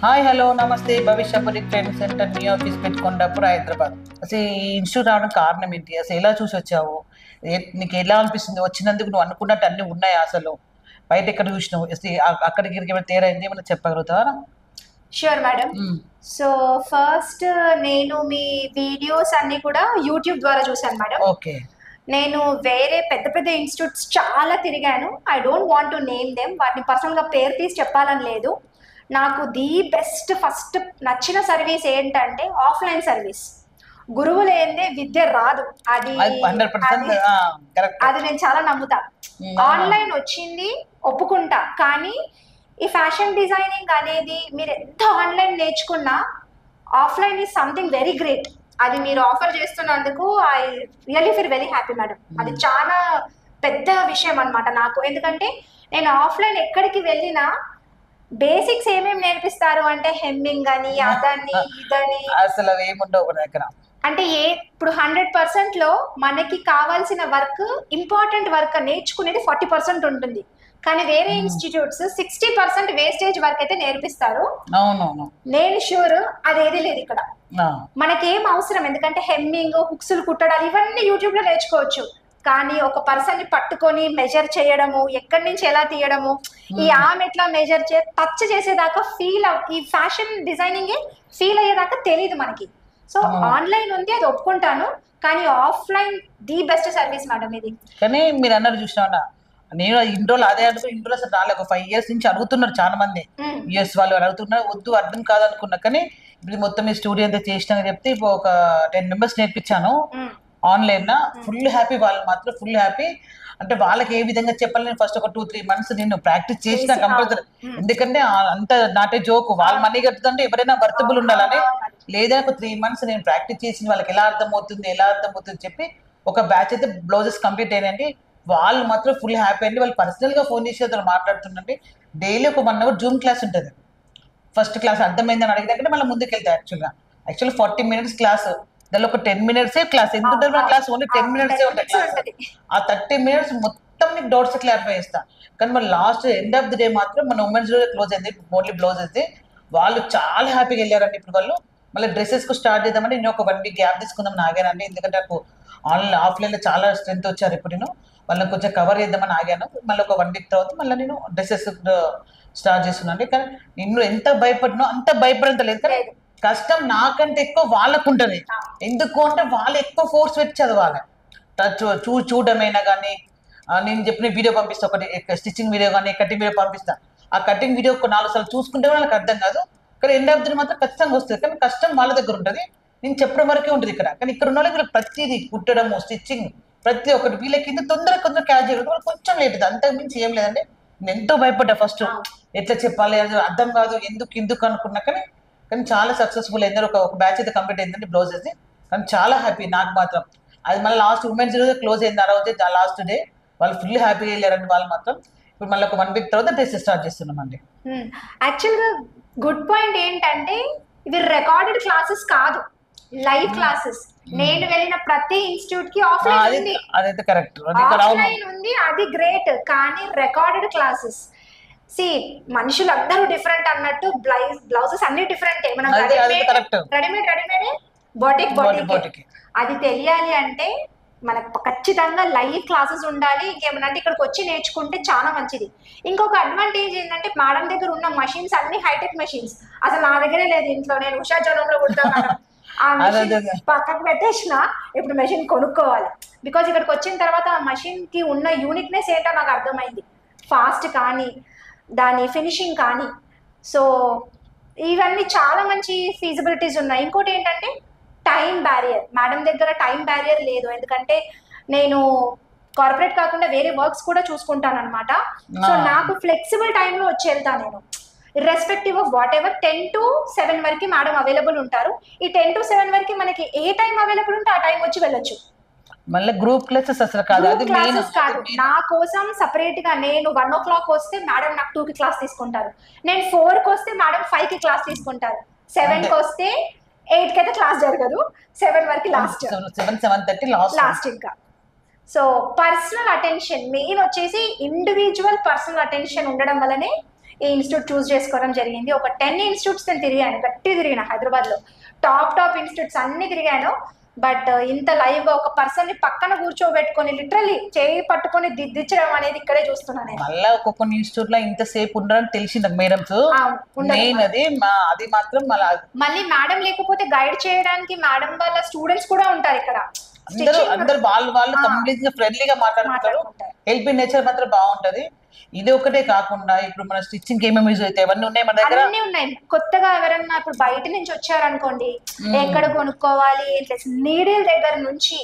Hi hello నమస్తే భవిష్య boutique training centre మీ office పెట్టుకున్నప్పుడు హైదరాబాద్. అసలు ఈ ఇన్స్టిట్యూట్ రావడం కారణం ఏంటి? అసలు ఎలా చూసి వచ్చావు? నీకు ఎలా అనిపిస్తుంది వచ్చినందుకు? నువ్వు అనుకున్నట్టు అన్నీ ఉన్నాయా అసలు? బయట ఎక్కడ చూసినావు? అసలు అక్కడికి ఇక్కడికి ఏమైనా తేడా అయింది? ఏమైనా చెప్పగలుగుతావా? Sure madam. సో ఫస్ట్ నేను మీ వీడియోస్ అన్ని కూడా యూట్యూబ్ ద్వారా చూసాను మేడం. ఓకే. నేను వేరే పెద్ద పెద్ద ఇన్స్టిట్యూట్స్ చాలా తిరిగాను. I don't want to name them, వాటిని పర్సనల్గా పేరు తీసి చెప్పాలని లేదు. నాకు ది బెస్ట్ ఫస్ట్ నచ్చిన సర్వీస్ ఏంటంటే ఆఫ్లైన్ సర్వీస్. గురువు లేనిదే విద్య రాదు. అది 100% కరెక్ట్. అది నేను చాలా నమ్ముతా. ఆన్లైన్ వచ్చింది ఒప్పుకుంటా, కానీ ఈ ఫ్యాషన్ డిజైనింగ్ అనేది మీరు ఎంత ఆన్లైన్ నేర్చుకున్నా offline is something very great. అది మీరు ఆఫర్ చేస్తున్నందుకు I really feel very happy madam. అది చాలా పెద్ద విషయం అనమాట నాకు. ఎందుకంటే నేను ఆఫ్లైన్ ఎక్కడికి వెళ్ళినా బేసిక్స్ ఏమేమి నేర్పిస్తారు అంటే హెమ్మింగ్ అని, అదని ఇదని, అసలు ఏముండవు దగ్గర. అంటే ఇప్పుడు 100%లో మనకి కావాల్సిన వర్క్, ఇంపార్టెంట్ వర్క్ నేర్చుకునేది 40% ఉంటుంది. కానీ వేరే ఇన్స్టిట్యూట్స్ 60% వేస్టేజ్ వర్క్ అయితే నేర్పిస్తారు. అవునవును, నేను షూర్ అదేది లేదు ఇక్కడ. మనకేం అవసరం, ఎందుకంటే హెమ్మింగ్, హుక్స్లు కుట్టడాలు ఇవన్నీ యూట్యూబ్ లో నేర్చుకోవచ్చు. కానీ ఒక పర్సన్ ని పట్టుకొని మెజర్ చేయడము, ఎక్కడి నుంచి ఎలా తీయడము, ఈ ఆమె ఎట్లా మెజర్ టచ్ చేసేదాకా ఈ ఫ్యాషన్ డిజైనింగ్ ఫీల్ అయ్యేదాకా తెలియదు మనకి. సో ఆన్లైన్ ఉంది, అది ఒప్పుకుంటాను, కానీ offline the best service madam ఇది. కానీ మీరు అన్నారు చూసినా, నేను ఇండోలో అదే అనుకో, ఇండోలో అసలు రాలే. ఒక 5 years నుంచి అడుగుతున్నారు చాలా మంది, యుఎస్ వాళ్ళు అడుగుతున్నారు. వద్దు, అర్థం కాదనుకున్నా. కానీ ఇప్పుడు మొత్తం ఈ స్టూడియో అంతా చేసినా చెప్తే ఇప్పుడు ఒక 10 members నేర్పించాను ఆన్లైన్ లా. ఫుల్ హ్యాపీ, వాళ్ళు మాత్రం ఫుల్ హ్యాపీ. అంటే వాళ్ళకి ఏ విధంగా చెప్పాలని ఫస్ట్ ఒక 2-3 months నేను ప్రాక్టీస్ చేసిన కంపల్సరీ. ఎందుకంటే అంత నాటే జోక్, వాళ్ళ మనీ కట్టుతుంటే ఎవరైనా వర్తబుల్ ఉండాలని. లేదా ఒక 3 months నేను ప్రాక్టీస్ చేసి వాళ్ళకి ఎలా అర్థమవుతుంది చెప్పి ఒక బ్యాచ్ అయితే బ్లౌజెస్ కంప్లీట్ అయినాయండి. వాళ్ళు మాత్రం ఫుల్ హ్యాపీ అండి. వాళ్ళు పర్సనల్గా ఫోన్ చేసి అతను మాట్లాడుతుండండి. డైలీ ఒక 1 hour జూమ్ క్లాస్ ఉంటుంది. ఫస్ట్ క్లాస్ అర్థమైందని అడిగితే మళ్ళీ ముందుకు వెళ్తాయి. యాక్చువల్లీ 40 minutes క్లాస్, దానిలో ఒక 10 minutes క్లాస్. ఎందుకంటే మన క్లాస్ ఓన్లీ 10 minutes ఉంటుంది క్లాస్. ఆ 30 minutes మొత్తం నీకు డౌట్స్ క్లారిఫై చేస్తా. కానీ మన last end of the day మాత్రం మన ఉమెన్స్ డే క్లోజ్ అయింది, ఓన్లీ బ్లౌజెస్. వాళ్ళు చాలా హ్యాపీగా వెళ్ళారండి. ఇప్పుడు వాళ్ళు మళ్ళీ డ్రెస్సెస్కు స్టార్ట్ చేద్దామంటే నేను ఒక 1 week గ్యాప్ తీసుకుందాం ఆగానండి. ఎందుకంటే నాకు ఆఫ్లైన్లో చాలా స్ట్రెంత్ వచ్చారు. ఇప్పుడు నేను వాళ్ళని కొంచెం కవర్ చేద్దామని ఆగాను. మళ్ళీ ఒక 1 week తర్వాత మళ్ళీ నేను డ్రెస్సెస్ స్టార్ట్ చేస్తున్నాను. కానీ నేను ఎంత భయపడినో అంత భయపడంత లేదు. కానీ కష్టం నాకంటే ఎక్కువ వాళ్ళకు ఉంటుంది. ఎందుకు అంటే వాళ్ళు ఎక్కువ ఫోర్స్ పెట్టి చదవాలి. చూడమైనా కానీ నేను చెప్పిన వీడియో పంపిస్తా, ఒకటి స్టిచ్చింగ్ వీడియో కానీ కటింగ్ వీడియో పంపిస్తా. ఆ కటింగ్ వీడియో ఒక 4 సార్లు చూసుకుంటే వాళ్ళకి అర్థం కాదు. కానీ ఎండ్ ఆఫ్ ది మాత్రం ఖచ్చితంగా వస్తుంది. కానీ కష్టం వాళ్ళ దగ్గర ఉంటుంది, నేను చెప్పడం వరకే ఉంటుంది ఇక్కడ. కానీ ఇక్కడ ఉన్న వాళ్ళకి ప్రతిదీ కుట్టడము, స్టిచ్చింగ్ ప్రతి ఒక్కటి వీళ్ళకి తొందరగా క్యాచ్ చేయడం కొంచెం లేట్. అంతకు మించి ఏం లేదండి. నేను ఎంతో భయపడ్డా ఫస్ట్, ఎట్లా చెప్పాలి అది అర్థం కాదు, ఎందుకు అనుకున్నా. కానీ చాలా సక్సెస్ఫుల్ అయింది. ఒక బ్యాచ్ అయితే కంప్లీట్ అయిందండి బ్లౌజెస్. కానీ చాలా హ్యాపీ నాకు మాత్రం. అది మళ్ళీ లాస్ట్ ఉమెన్స్ డే క్లోజ్ అయింది. ఆ రోజే లాస్ట్ డే. వాళ్ళు ఫుల్ హ్యాపీగా వెళ్ళారండి వాళ్ళు మాత్రం. ఇప్పుడు మళ్ళీ ఒక 1 week తర్వాత డ్రెస్ స్టార్ట్ చేస్తున్నామండి. యాక్చువల్గా గుడ్ పాయింట్ ఏంటంటే ఇవి రికార్డెడ్ క్లాసెస్ కాదు, లైవ్ క్లాసెస్. నేను వెళ్ళిన ప్రతి ఇన్స్టిట్యూట్ కి ఆఫ్లైన్ ఉంది, అదైతే కరెక్ట్, ఆఫ్లైన్ ఉంది, అది గ్రేట్. కానీ రికార్డెడ్ క్లాసెస్ మనుషులు అందరూ డిఫరెంట్ అన్నట్టు బ్లౌజెస్ అన్ని డిఫరెంట్. మనం రెడీమేడ్ బోటిక్ అది తెలియాలి అంటే మనకు ఖచ్చితంగా లైవ్ క్లాసెస్ ఉండాలి. ఇంకేమన్నా ఇక్కడికి వచ్చి నేర్చుకుంటే చాలా మంచిది. ఇంకొక అడ్వాంటేజ్ ఏంటంటే మేడం దగ్గర ఉన్న మషిన్స్ అన్ని హైటెక్ మెషిన్స్. అసలు నా దగ్గరే లేదు ఇంట్లో. నేను ఉషా జోనంలో కుడతాను, ఆ మెషిన్ పక్కకు పెట్టేసిన. ఇప్పుడు మెషిన్ కొనుక్కోవాలి. బికాజ్ ఇక్కడికి వచ్చిన తర్వాత ఆ మెషిన్ కి ఉన్న యూనిక్నెస్ ఏంటో నాకు అర్థమైంది. ఫాస్ట్ కానీ, దాని ఫినిషింగ్ కానీ. సో ఇవన్నీ చాలా మంచి ఫీజిబిలిటీస్ ఉన్నాయి. ఇంకోటి ఏంటంటే టైం బ్యారియర్. మేడం దగ్గర టైం బ్యారియర్ లేదు, ఎందుకంటే నేను కార్పొరేట్ కాకుండా వేరే వర్క్స్ కూడా చూసుకుంటాను అనమాట. సో నాకు ఫ్లెక్సిబుల్ టైంలో వచ్చి వెళ్తాను నేను, irrespective of what ever. 10 to 7 వరకు మేడం అవైలబుల్ ఉంటారు. ఈ 10 to 7 వరకు మనకి ఏ టైం అవైలబుల్ ఉంటే ఆ టైం వచ్చి వెళ్ళొచ్చు. మళ్ళీ గ్రూప్ క్లాసెస్ అసలు కాదు, నా కోసం సపరేట్ గా. నేను 1 o'clock వస్తే మేడం నాకు 2కి క్లాస్ తీసుకుంటారు. నేను 4కి వస్తే మేడం 5కి క్లాస్ తీసుకుంటారు. 7కి వస్తే 8కి అయితే క్లాస్ జరగదు. 7 వరకు లాస్ట్, 7:30 లాస్ట్ ఇంకా. సో పర్సనల్ అటెన్షన్ మెయిన్ వచ్చేసి ఇండివిజువల్ పర్సనల్ అటెన్షన్ ఉండడం వల్లనే ఈ ఇన్స్టిట్యూట్ చూస్ చేసుకోవడం జరిగింది. ఒక 10 ఇన్స్టిట్యూట్స్ నేను తిరిగాను, గట్టి తిరిగిన హైదరాబాద్లో టాప్ ఇన్స్టిట్యూట్స్ అన్ని తిరిగాను. బట్ ఇంత లైవ్ గా ఒక పర్సన్ ని పక్కన కూర్చోబెట్టుకొని లిటరల్లీ చేయి పట్టుకొని దిద్దించడం అనేది ఇక్కడే చూస్తున్నాను నేను. మళ్ళీ ఒక్కొక్క ఇన్స్టిట్యూట్ లో ఇంతసేపు ఉండరని తెలిసింది మేడమ్స్. మెయిన్ అది మాత్రం మళ్ళీ మేడం లేకపోతే గైడ్ చేయడానికి మేడం వాళ్ళ స్టూడెంట్స్ కూడా ఉంటారు ఇక్కడ. అందరు వాళ్ళు కంప్లీట్ గా ఫ్రెండ్లీగా మాట్లాడుకుంటారు. హెల్పింగ్ నేచర్ మాత్రం బాగుంటది. ఇది ఒకటే కాకుండా ఇప్పుడు మన స్టిచ్చింగ్ ఏమేమి యూజ్ అవుతాయి అవన్నీ ఉన్నాయి మన దగ్గర. అన్నీ ఉన్నాయి. కొత్తగా ఎవరన్నా ఇప్పుడు బయట నుంచి వచ్చారనుకోండి, ఎక్కడ కొనుక్కోవాలి, నీడిల్ దగ్గర నుంచి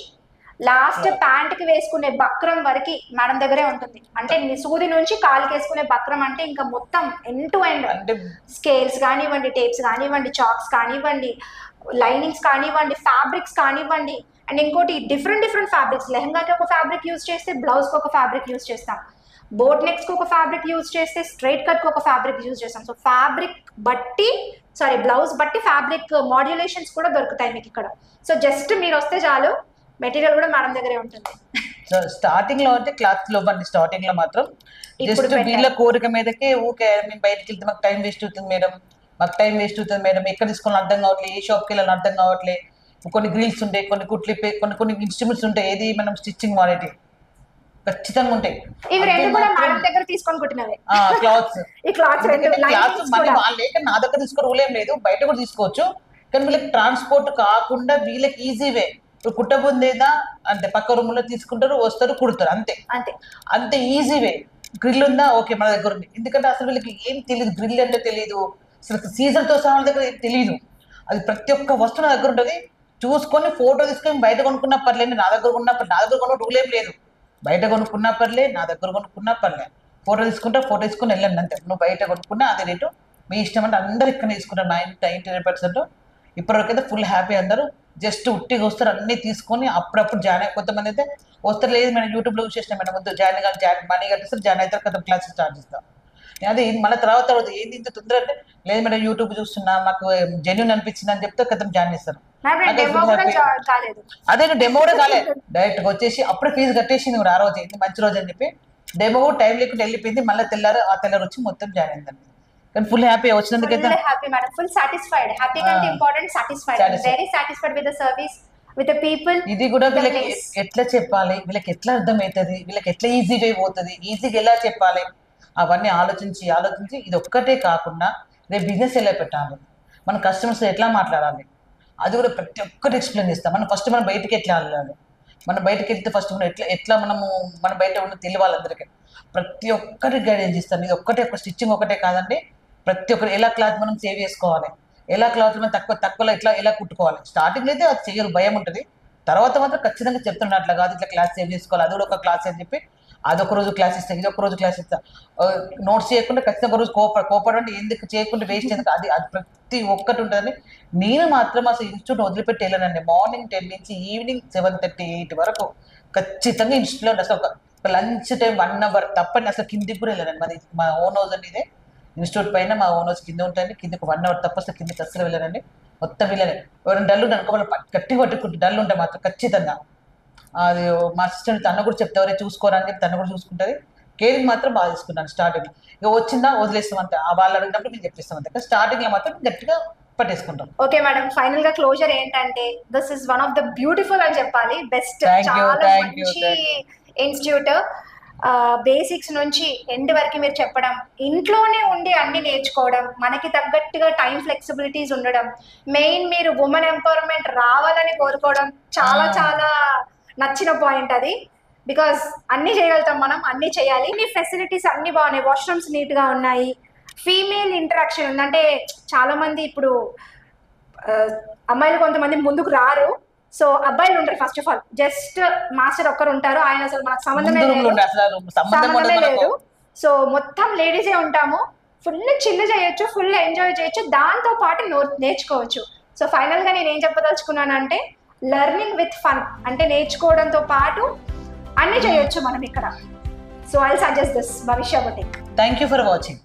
లాస్ట్ ప్యాంట్ కి వేసుకునే బక్రం వరకు మేడం దగ్గరే ఉంటుంది. అంటే సూది నుంచి కాలుకి వేసుకునే బక్రం అంటే ఇంకా మొత్తం ఎండ్ టు ఎండ్ స్కేల్స్ కానివ్వండి, టేప్స్ కానివ్వండి, చాక్స్ కానివ్వండి, లైనింగ్స్ కానివ్వండి, ఫ్యాబ్రిక్స్ కానివ్వండి. అండ్ ఇంకోటి డిఫరెంట్ ఫ్యాబ్రిక్స్. లెహంగాకి ఒక ఫ్యాబ్రిక్ యూజ్ చేస్తే బ్లౌజ్ కి ఒక ఫ్యాబ్రిక్ యూజ్ చేస్తాం, బోట్ నెక్స్ కి ఒక ఫ్యాబ్రిక్ యూజ్ చేస్తే స్ట్రైట్ కట్ కి ఒక ఫ్యాబ్రిక్ యూజ్ చేస్తాం. సో ఫ్యాబ్రిక్ బట్టి బ్లౌజ్ బట్టి ఫ్యాబ్రిక్ మాడ్యులేషన్స్ కూడా దొరుకుతాయి మీకు ఇక్కడ. సో జస్ట్ మీరు వస్తే చాలు, మెటీరియల్ కూడా మేడం దగ్గరే ఉంటుంది. సో స్టార్టింగ్ లో అంటే క్లాత్ లో బండి స్టార్టింగ్ లో మాత్రం జస్ట్ వీళ్ళ కోరిక మీదకే ఊకే మేము బయటకి వెళ్తే మాకు టైం వేస్ట్ అవుతుంది మేడం, ఎక్కడ తీసుకోవాలని అర్థం కావట్లేదు, ఏ షాప్కి వెళ్ళాలని అర్థం కావట్లేదు. కొన్ని గ్రిల్స్ ఉంటాయి, కొన్ని కుట్లు కొన్ని ఇన్స్ట్రుమెంట్స్ ఉంటాయి, ఏది మనం స్టిచ్చింగ్ వాడేటి ఖచ్చితంగా ఉంటాయి. క్లాత్స్ మళ్ళీ వాళ్ళు లేక నా దగ్గర తీసుకో రూల్ ఏం లేదు, బయట కూడా తీసుకోవచ్చు. కానీ వీళ్ళకి ట్రాన్స్పోర్ట్ కాకుండా వీళ్ళకి ఈజీ వే. ఇప్పుడు కుట్టబోందేదా అంటే పక్క రూమ్ లో తీసుకుంటారు, వస్తారు, కుడతారు, అంతే ఈజీ వే. గ్రిల్ ఉందా, ఓకే మన దగ్గర ఉంది. ఎందుకంటే అసలు వీళ్ళకి ఏం తెలియదు, గ్రిల్ అంటే తెలియదు, అసలు సీజన్ తో సహా దగ్గర ఏం తెలియదు. అది ప్రతి ఒక్క వస్తువు నా దగ్గర ఉంటుంది. చూసుకొని ఫోటో తీసుకొని బయట కొనుక్కున్నా పర్లేదు, నా దగ్గర కొన్న రూల్ ఏం లేదు. బయట కొనుక్కున్నా పర్లే, నా దగ్గర కొనుక్కున్నా పర్లే, ఫోటో తీసుకుని వెళ్ళండి అంతే. నువ్వు బయట కొనుక్కున్నా అదే రేటు, మీ ఇష్టం. అంటే అందరు ఇక్కడ తీసుకుంటారు 99% ఇప్పటివరకు అయితే ఫుల్ హ్యాపీ. అందరూ జస్ట్ ఉట్టిగా వస్తారు, అన్నీ తీసుకొని అప్పుడప్పుడు జాయిన్ అయ్యి. కొంతమంది అయితే వస్తారు, లేదు మేడం యూట్యూబ్లో యూజ్ చేసినా మేడం, వద్దు జాయిన్ మనీ కట్టిస్తారు, జాయిన్ అవుతారు, కదా క్లాసెస్ స్టార్ట్ చేస్తాం. అదే మళ్ళీ తర్వాత ఏంది ఇంత తొందర అంటే, లేదు మేడం యూట్యూబ్ చూస్తున్నా మాకు జెన్యూన్ అనిపించింది అని చెప్తే కథం జాయిన్ చేస్తారు. అదే డెమో కూడా కాలేదు, డైరెక్ట్ గా వచ్చేసి అప్పుడే ఫీజు కట్టేసింది కూడా. ఆ రోజు ఏంటి మంచి రోజు అని చెప్పి డెమో టైం లేకుండా వెళ్ళిపోయింది. మళ్ళీ తెల్లారు వచ్చి మొత్తం జాయిన్ అయిందండి. కానీ ఫుల్ హ్యాపీ వచ్చినందుకైతే. Happy madam, full satisfied. Happy కంటే important satisfied, very satisfied with the service, with the people. ఇది కూడా వీళ్ళకి ఎట్లా చెప్పాలి, వీళ్ళకి ఎట్లా అర్థమవుతుంది, వీళ్ళకి ఎట్లా ఈజీగా పోతుంది, ఈజీగా ఎలా చెప్పాలి, అవన్నీ ఆలోచించి ఇది ఒక్కటే కాకుండా రేపు బిజినెస్ ఎలా పెట్టాలి, మన కస్టమర్స్ ఎట్లా మాట్లాడాలి, అది కూడా ప్రతి ఒక్కటి ఎక్స్ప్లెయిన్ చేస్తాం. మనం బయటకి ఎట్లా వెళ్ళాలి, మనం బయటకి వెళ్తే ఫస్ట్ మనం ఎట్లా మన బయట ఉన్న తెలియాలి అందరికీ, ప్రతి ఒక్కటి గైడెన్స్ ఇస్తాను. ఇది ఒక్కటే, ఒక స్టిచ్చింగ్ ఒకటే కాదండి, ప్రతి ఒక్కరు ఎలా క్లాత్ మనం సేవ్ చేసుకోవాలి, ఎలా క్లాత్ మనం తక్కువలో ఎలా కుట్టుకోవాలి. స్టార్టింగ్ అయితే అది చేయరు, భయం ఉంటుంది. తర్వాత మాత్రం ఖచ్చితంగా చెప్తుండే అట్లా కాదు, ఇట్లా క్లాస్ సేవ్ చేసుకోవాలి, అది కూడా ఒక క్లాస్ అని చెప్పి అదొక రోజు క్లాస్ ఇస్తాను, ఇది ఒక రోజు క్లాస్ ఇస్తాను. నోట్స్ చేయకుండా ఖచ్చితంగా ఒక రోజు కోపడండి, ఎందుకు చేయకుండా వేస్ట్ ఎందుకు, అది ప్రతి ఒక్కటి ఉంటుందని. నేను మాత్రం అసలు ఇన్స్టిట్యూట్ వదిలిపెట్టి వెళ్ళానండి. మార్నింగ్ 10 నుంచి ఈవినింగ్ 7:30, 8 వరకు ఖచ్చితంగా ఇన్స్టిట్యూట్లో అసలు ఒక లంచ్ టైం 1 అవర్ తప్పని అసలు కిందికి కూడా వెళ్ళానండి. మాది మా ఓన్ హౌస్ అండి, ఇదే ఇన్స్టిట్యూట్ పైన మా ఓన్ హౌస్ కింద ఉంటాయండి. కిందకి 1 అవర్ తప్ప అసలు కిందకి అసలు వెళ్ళానండి. మొత్తం వెళ్ళాను. ఎవరైనా డల్ ఉంటాను అనుకో, గట్టి పట్టుకుంటే డల్ ఉంటే మాత్రం ఖచ్చితంగా అది మా అసిస్టెంట్ తను కూడా చెప్తే ఎవరైనా చూసుకోరా అని చెప్పి తను కూడా చూసుకుంటుంది. కేరింగ్ మాత్రం బాగా తీసుకున్నాను స్టార్టింగ్. ఇక వచ్చిందా వదిలేస్తాం అంతే, వాళ్ళు అడిగినప్పుడు మేము చెప్పిస్తాం అంతే. స్టార్టింగ్ లో మాత్రం గట్టిగా పట్టేసుకుంటాం. ఓకే మేడం, ఫైనల్ గా క్లోజర్ ఏంటంటే, this is one of the beautiful అని చెప్పాలి, బెస్ట్, చాలా మంచి ఇన్స్టిట్యూట్. బేసిక్స్ నుంచి ఎండ్ వరకు మీరు చెప్పడం, ఇంట్లోనే ఉండి అన్ని నేర్చుకోవడం, మనకి తగ్గట్టుగా టైం ఫ్లెక్సిబిలిటీస్ ఉండడం, మెయిన్ మీరు ఉమెన్ ఎంపవర్మెంట్ రావాలని కోరుకోవడం చాలా చాలా నచ్చిన పాయింట్ అది. బికాస్ అన్ని చేయగలుగుతాం మనం, అన్ని చేయాలి. ఇన్ని ఫెసిలిటీస్ అన్ని బాగున్నాయి, వాష్రూమ్స్ నీట్ గా ఉన్నాయి, ఫీమేల్ ఇంటరాక్షన్ ఉంది. అంటే చాలా మంది ఇప్పుడు అమ్మాయిలు కొంతమంది ముందుకు రారు, సో అబ్బాయిలు ఉంటారు. First of all just master ఒక్కరు ఉంటారు, ఆయన అసలు మనకు సంబంధమే లేదు. సో మొత్తం లేడీసే ఉంటాము, ఫుల్ చిల్ చేయొచ్చు, ఫుల్ ఎంజాయ్ చేయొచ్చు, దాంతో పాటు నేర్చుకోవచ్చు. సో ఫైనల్ గా నేను ఏం చెప్పదలుచుకున్నానంటే, లెర్నింగ్ విత్ ఫన్, అంటే నేర్చుకోవడంతో పాటు అన్ని చేయొచ్చు మనం ఇక్కడ. సో ఐ సజెస్ట్ దిస్ భవిష్య boutique. Thank you for watching.